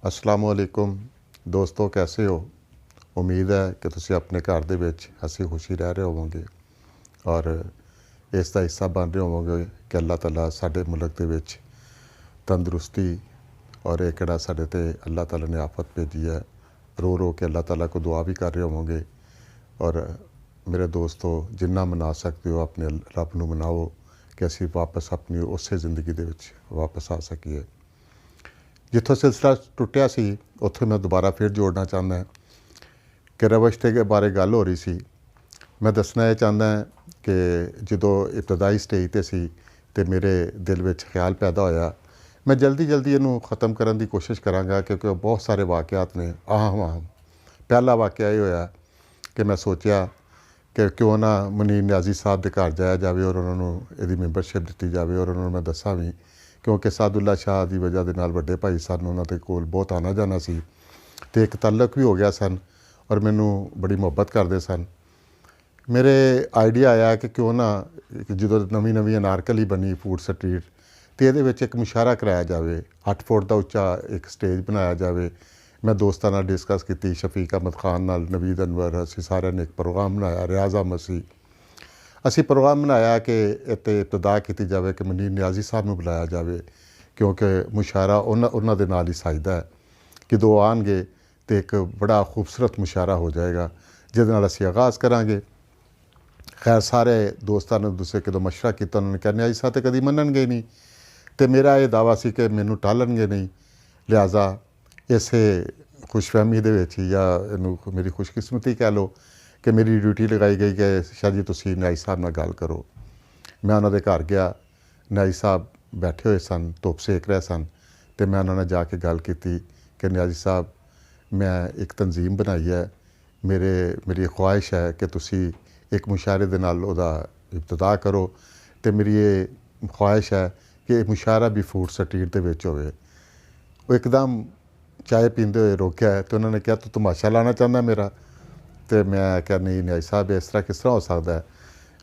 अस्सलाम वालेकुम दोस्तों, कैसे हो। उम्मीद है कि तुसी अपने घर दे विच हसी खुशी रह रहे होवोगे और इसका हिस्सा बन रहे होवोगे कि अल्लाह ताला साडे मुल्क दे विच तंदरुस्ती और एक जिहड़ा साडे ते अल्लाह ताला ने आफत भेजी है, रो रो के अल्लाह ताला को दुआ भी कर रहे होवोगे। और मेरे दोस्तों, जिन्ना मना सकते हो अपने रब नूं मनाओ कि असीं वापस अपनी उस जिंदगी दे विच वापस आ सकीए। जिथों सिलसिला टुटिया सी उत्थे मैं दोबारा फिर जोड़ना चाहता कि रवश के बारे गल हो रही सी। मैं दसना यह चाहता कि जो इब्तदाई स्टेज ते सी ते मेरे दिल में ख्याल पैदा होया, मैं जल्दी जल्दी इनू ख़त्म करने की कोशिश कराँगा क्योंकि बहुत सारे वाक़यात ने। आम पहला वाक़या ये होया कि मैं सोचा कि क्यों ना मुनीर न्याजी साहब के घर जाया जाए और उन्होंने यदि मैंबरशिप दी जाए और उन्होंने मैं दसा भी, क्योंकि सादुल्ला शाह की वजह के नाल वड्डे भाई सन, उन्होंने कोल बहुत आना जाना सी ते एक तल्लक भी हो गया सन और मैनू बड़ी मुहब्बत करते सन। मेरे आइडिया आया कि क्यों ना जो नवी नवी अनारकली बनी फूड स्ट्रीट तो ये एक मुशायरा कराया जाए, 8 फुट का उच्चा एक स्टेज बनाया जाए। मैं दोस्तों नाल डिस्कस की, शफीक अहमद खान नाल, नवीद अनवर, असी सारे ने एक प्रोग्राम बनाया, रियाज अहमद सी। असी प्रोग्राम बनाया कि इत्ते इब्तदा की जाए कि मुनीर न्याजी साहब नूं बुलाया जाए क्योंकि मुशायरा उन्हां दे नाल ही साजदा है कि दो आएंगे तो एक बड़ा खूबसूरत मुशायरा हो जाएगा जिहदे नाल असीं आगाज़ करांगे। खैर सारे दोस्तों ने दूसरे कदों मशवरा किया, उन्होंने कहा न्याजी साहब तो कभी मनणगे नहीं तो मेरा ये दावा सी कि मैनू टालणगे नहीं, लिहाजा इसे खुशफहमी दे विच या इनू मेरी खुशकिस्मती कह लो कि मेरी ड्यूटी लगाई गई कि शाह जी तुसीं न्याजी साहब नाल गल करो। मैं उन्होंने घर गया, न्याजी साहब बैठे हुए सन, धुप सेक रहे सन तो मैं उन्होंने जाके गल की कि न्याजी साहब मैं एक तंजीम बनाई है, मेरी ख्वाहिश है कि तुसी एक मुशायरे दे नाल उहदा इब्तदा करो तो मेरी ये ख्वाहिश है कि मुशायरा भी फूड स्ट्रीट दे विच होवे। वो एकदम चाय पींदे हुए रोकिया है तो उन्होंने कहा तू तमाशा लाना चाहता मेरा। तो मैं क्या नहीं न्याजी साहब इस तरह हो सकता है।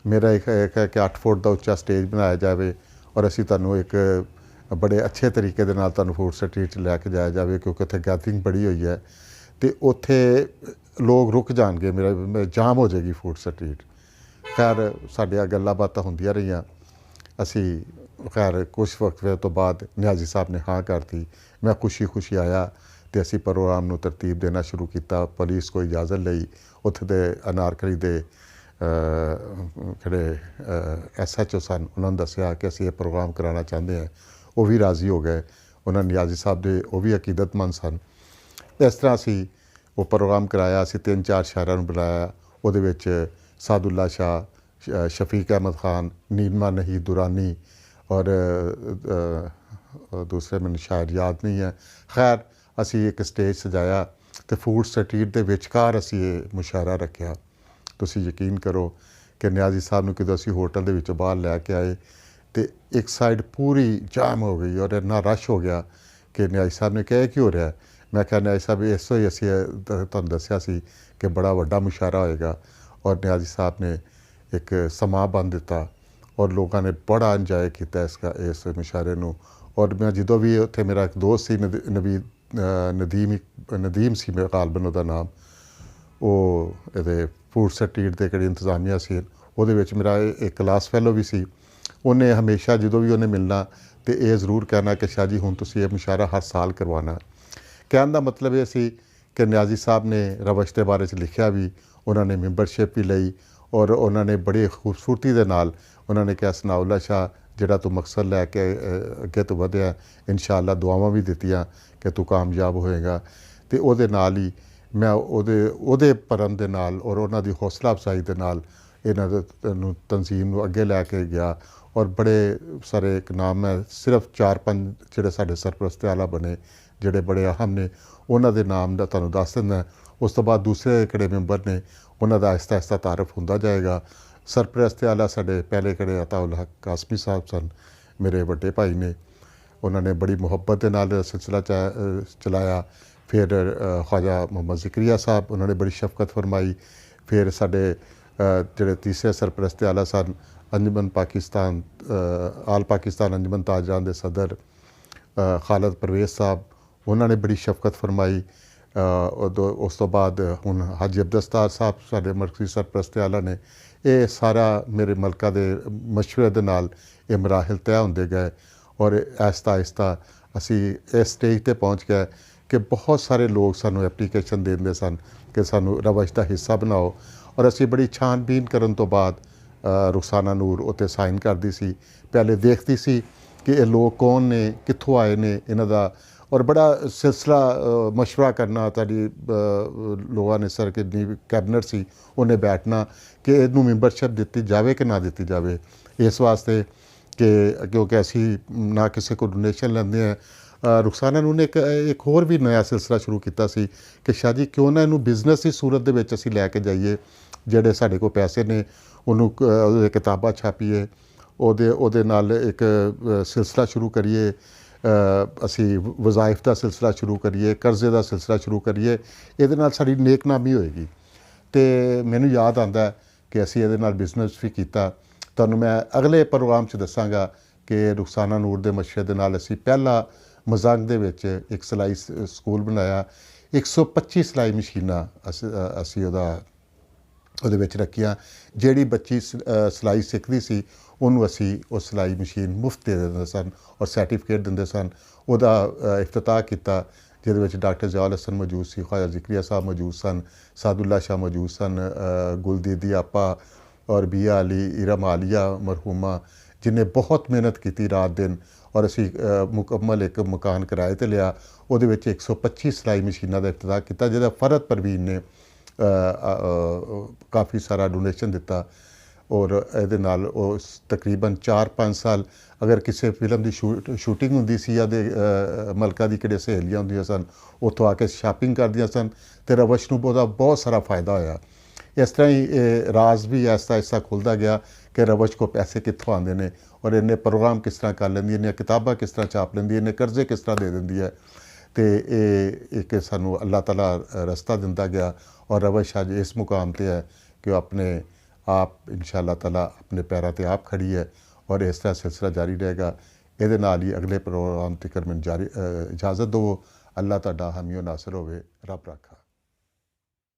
मेरा एक है कि 8 फुट का उच्चा स्टेज बनाया जाए और असी तुहानू एक बड़े अच्छे तरीके दे नाल तुहानू फूड स्ट्रीट लैके जाया जाए क्योंकि उत्थे गैदरिंग बड़ी हुई है तो उत्थे लोग रुक जाएंगे, मेरा जाम हो जाएगी फूड स्ट्रीट। खैर साडियां गल्लां बातां होंदियां रहियां। असी खैर कुछ वक्त तो बाद न्याजी साहब ने हाँ कर दी। मैं खुशी खुशी आया तो असी प्रोग्राम नू तरतीब देना शुरू किया। पुलिस को इजाज़त लई, उत्थे दे अनारकली दे जिहड़े SHO सन उन्होंने दसिया कि असी ये प्रोग्राम कराना चाहते हैं, वो भी राज़ी हो गए। उन्होंने न्याजी साहब दे वो भी अकीदतमंद सन। इस तरह असी वो प्रोग्राम कराया। असी 3-4 शायरां बुलाया, उहदे विच सादुल्ला शाह, शफीक अहमद खान, नीलमा नहीं दुरानी और दूसरे मैनूं शायद याद नहीं है। खैर असी एक स्टेज सजाया तो फूड स्ट्रीट दे विचकार असी ये मुशायरा रखा। तुसीं यकीन करो कि न्याजी साहब नूं कदों असी होटल दे विचों बाहर लैके आए तो एक साइड पूरी जाम हो गई और इन्ना रश हो गया कि न्याजी साहब ने कहा कि हो रहा है। मैं कहा न्याजी साहब इसो ही असी तुहानूं दस्सिया सी कि बड़ा वड्डा मुशायरा होएगा। और न्याजी साहब ने एक समा बन दिता और लोगों ने बड़ा इंजॉय किया इस मुशायरे नूं। और मैं जो भी उत्थे मेरा एक दोस्त सी नदीम सी मेरा गालबन उहदा नाम, वो ये फूड स्ट्रीट के जिहड़ी इंतजामिया सी उहदे विच मेरा एक क्लास फैलो भी सी। उन्हें हमेशा जो भी उन्हें मिलना तो ये जरूर कहना कि शाह जी हुण तुसीं ये मुशायरा हर साल करवाना। कहने का मतलब ये सी कि न्याजी साहब ने रवश के बारे लिखिया भी, उन्होंने मैंबरशिप भी लई और उन्होंने बड़ी खूबसूरती के नाल उन्होंने कहा सनाउल्ला शाह जिहड़ा तू मकसद लैके अगे तो वधिया, इंशाअल्लाह दुआवां भी दित्तियां कि तू कामयाब होएगा। तो उहदे नाल ही मैं उहदे परम दे नाल और उन्हां दी हौसला अफजाई दे नाल इन्हां नूं तंजीम नूं अगे लैके गया। और बड़े सारे एक नाम है, सिर्फ 4-5 जिहड़े साडे सरपरस्त आला बने जिहड़े बड़े अहम ने, उन्हां दे नाम दा तुहानूं दस दिंदा। उस तो बाद दूसरे जिहड़े मैंबर ने उन्हां दा आहिस्ता आहिस्ता तारफ हुंदा जाएगा। सरपरस्त आला साडे पहले जिहड़े अताउल हक कासमी साहब सन, मेरे वड्डे भाई ने, उन्होंने बड़ी मुहब्बत के नाल सिलसिला चलाया। फिर ख्वाजा मोहम्मद ज़िक्रिया साहब, उन्होंने बड़ी शफकत फरमाई। फिर साडे जिहड़े तीसरे सरपरस्त आला सन अंजुमन पाकिस्तान आल पाकिस्तान अंजुमन ताजरान दे सदर खालिद परवेज़ साहब, ਉਹਨਾਂ ਨੇ ਬੜੀ ਸ਼ਫਕਤ ਫਰਮਾਈ। ਉਸ ਤੋਂ ਬਾਅਦ ਹੁਣ ਹਾਜੀ ਅਬਦਸਤਾਰ ਸਾਹਿਬ ਸਾਡੇ ਮਰਕਜ਼ੀ ਸਰਪ੍ਰਸਤੀ ਆਲਾ ਨੇ, ਇਹ ਸਾਰਾ ਮੇਰੇ ਮਲਕਾ ਦੇ ਮਸ਼ਵਰੇ ਦੇ ਨਾਲ ਇਹ ਮਰਾਹਿਲ ਤੈਅ ਹੁੰਦੇ ਗਏ ਔਰ ਆਹਿਸਤਾ ਆਹਿਸਤਾ ਅਸੀਂ ਇਸ ਸਟੇਜ 'ਤੇ ਪਹੁੰਚ ਗਏ ਕਿ ਬਹੁਤ ਸਾਰੇ ਲੋਕ ਸਾਨੂੰ ਐਪਲੀਕੇਸ਼ਨ ਦਿੰਦੇ ਸਨ ਕਿ ਸਾਨੂੰ ਰਵਸ਼ ਦਾ ਹਿੱਸਾ ਬਣਾਓ। ਔਰ ਅਸੀਂ ਬੜੀ ਛਾਣਬੀਨ ਕਰਨ ਤੋਂ ਬਾਅਦ ਰੁਖਸਾਨਾ ਨੂਰ ਉੱਤੇ ਸਾਈਨ ਕਰਦੀ ਸੀ। ਪਹਿਲੇ ਦੇਖਦੀ ਸੀ ਕਿ ਇਹ ਲੋਕ ਕੌਣ ਨੇ, ਕਿੱਥੋਂ ਆਏ ਨੇ, ਇਹਨਾਂ ਦਾ, ਔਰ ਬੜਾ ਸਿਲਸਿਲਾ ਮਸ਼ਵਰਾ ਕਰਨਾ। ਤੁਹਾਡੀ ਲੋਕਾਂ ਨੇ ਸਰ ਕਿੰਨੀ ਕੈਬਨਿਟ ਸੀ, ਉਹਨੇ ਬੈਠਣਾ ਕਿ ਇਹਨੂੰ ਮੈਂਬਰਸ਼ਿਪ ਦਿੱਤੀ ਜਾਵੇ ਕਿ ਨਾ ਦਿੱਤੀ ਜਾਵੇ, ਇਸ ਵਾਸਤੇ ਕਿ ਕਿਉਂਕਿ ਅਸੀਂ ਨਾ ਕਿਸੇ ਕੋਲ ਡੋਨੇਸ਼ਨ ਲੈਂਦੇ ਹਾਂ। ਰੁਖਸਾਨਾ ਨੂੰ ਨੇ ਇੱਕ ਹੋਰ ਵੀ ਨਵਾਂ ਸਿਲਸਿਲਾ ਸ਼ੁਰੂ ਕੀਤਾ ਸੀ ਕਿ ਸ਼ਾਹ ਜੀ ਕਿਉਂ ਨਾ ਇਹਨੂੰ ਬਿਜ਼ਨਸ ਦੀ ਸੂਰਤ ਦੇ ਵਿੱਚ ਅਸੀਂ ਲੈ ਕੇ ਜਾਈਏ, ਜਿਹੜੇ ਸਾਡੇ ਕੋਲ ਪੈਸੇ ਨੇ ਉਹਨੂੰ ਉਹਦੇ ਕਿਤਾਬਾਂ ਛਾਪੀਏ, ਉਹਦੇ ਨਾਲ ਇੱਕ ਸਿਲਸਿਲਾ ਸ਼ੁਰੂ ਕਰੀਏ, ਅਸੀਂ ਵਜ਼ਾਇਫ ਦਾ ਸਿਲਸਿਲਾ ਸ਼ੁਰੂ ਕਰੀਏ, ਕਰਜ਼ੇ ਦਾ ਸਿਲਸਿਲਾ ਸ਼ੁਰੂ ਕਰੀਏ, ਇਹਦੇ ਨਾਲ ਸਾਡੀ ਨੇਕਨਾਮੀ ਹੋਏਗੀ। ਅਤੇ ਮੈਨੂੰ ਯਾਦ ਆਉਂਦਾ ਕਿ ਅਸੀਂ ਇਹਦੇ ਨਾਲ ਬਿਜ਼ਨਸ ਵੀ ਕੀਤਾ। ਤੁਹਾਨੂੰ ਮੈਂ ਅਗਲੇ ਪ੍ਰੋਗਰਾਮ 'ਚ ਦੱਸਾਂਗਾ ਕਿ ਰੁਖਸਾਨਾ ਨੂਰ ਦੇ ਮਸ਼ਵਰੇ ਦੇ ਨਾਲ ਅਸੀਂ ਪਹਿਲਾ ਮਜ਼ੰਗ ਦੇ ਵਿੱਚ ਇੱਕ ਸਿਲਾਈ ਸਕੂਲ ਬਣਾਇਆ। 125 ਸਿਲਾਈ ਮਸ਼ੀਨਾਂ ਅਸੀਂ ਉਹਦੇ ਵਿੱਚ ਰੱਖੀਆਂ। ਜਿਹੜੀ ਬੱਚੀ ਸਿਲਾਈ ਸਿੱਖਦੀ ਸੀ ਉਹਨੂੰ ਅਸੀਂ ਉਹ ਸਿਲਾਈ ਮਸ਼ੀਨ ਮੁਫਤ ਦੇ ਦਿੰਦੇ ਸਨ ਔਰ ਸਰਟੀਫਿਕੇਟ ਦਿੰਦੇ ਸਨ। ਉਹਦਾ ਇਫਤਤਾਹ ਕੀਤਾ ਜਿਹਦੇ ਵਿੱਚ ਡਾਕਟਰ ਜ਼ਿਆਉਲ ਹਸਨ ਮੌਜੂਦ ਸੀ, ख्वाजा ज़िक्रिया ਸਾਹਿਬ ਮੌਜੂਦ ਸਨ, ਸਾਦੁल्ला शाह ਮੌਜੂਦ ਸਨ, ਗੁਲਦੀਦੀ ਆਪਾ ਔਰ ਬੀਆ ਅਲੀ, ਇਰਮ ਆਲੀਆ ਮਰਹੂਮਾ, ਜਿਨ੍ਹੇ ਬਹੁਤ ਮਿਹਨਤ ਕੀਤੀ ਰਾਤ ਦਿਨ। ਔਰ ਅਸੀਂ ਮੁਕੰਮਲ ਇੱਕ ਮਕਾਨ ਕਿਰਾਏ 'ਤੇ ਲਿਆ, ਉਹਦੇ ਵਿੱਚ 125 ਸਿਲਾਈ ਮਸ਼ੀਨਾਂ ਦਾ ਇਫਤਤਾਹ ਕੀਤਾ, ਜਿਹਦਾ ਫਰਦ ਪਰਵੀਨ ਨੇ ਕਾਫੀ ਸਾਰਾ ਡੋਨੇਸ਼ਨ ਦਿੱਤਾ। ਔਰ ਇਹਦੇ ਨਾਲ ਉਹ ਤਕਰੀਬਨ 4-5 ਸਾਲ ਅਗਰ ਕਿਸੇ ਫਿਲਮ ਦੀ ਸ਼ੂਟਿੰਗ ਹੁੰਦੀ ਸੀ ਜਾਂ ਦੇ ਮਲਕਾ ਦੀ ਕਿਹੜੇ ਸਹੇਲੀਆਂ ਹੁੰਦੀਆਂ ਸਨ, ਉੱਥੋਂ ਆ ਕੇ ਸ਼ਾਪਿੰਗ ਕਰਦੀਆਂ ਸਨ ਅਤੇ ਰਵਸ਼ ਨੂੰ ਉਹਦਾ ਬਹੁਤ ਸਾਰਾ ਫਾਇਦਾ ਹੋਇਆ। ਇਸ ਤਰ੍ਹਾਂ ਹੀ ਇਹ ਰਾਜ਼ ਵੀ ਐਸਾ ਐਸਾ ਖੁੱਲ੍ਹਦਾ ਗਿਆ ਕਿ ਰਵਸ਼ ਕੋ ਪੈਸੇ ਕਿੱਥੋਂ ਆਉਂਦੇ ਨੇ ਔਰ ਇਹਨੇ ਪ੍ਰੋਗਰਾਮ ਕਿਸ ਤਰ੍ਹਾਂ ਕਰ ਲੈਂਦੀ, ਇਹਨੇ ਕਿਤਾਬਾਂ ਕਿਸ ਤਰ੍ਹਾਂ ਛਾਪ ਲੈਂਦੀ, ਇਹਨੇ ਕਰਜ਼ੇ ਕਿਸ ਤਰ੍ਹਾਂ ਦੇ ਦਿੰਦੀ ਹੈ। ਅਤੇ ਇਹ ਇੱਕ ਸਾਨੂੰ ਅੱਲਾਹ ਤਾਲਾ ਰਸਤਾ ਦਿੰਦਾ ਗਿਆ ਔਰ ਰਵਸ਼ ਅੱਜ ਇਸ ਮੁਕਾਮ 'ਤੇ ਹੈ ਕਿ ਉਹ ਆਪਣੇ ਆਪ इंशा अल्लाह ताला अपने पैरों पर आप खड़ी है और इस तरह सिलसिला जारी रहेगा। ये नाल ही अगले प्रोग्राम तक मैं जारी इजाज़त दो। अल्लाह तुहाडा हामी नासर होवे, रब राखा।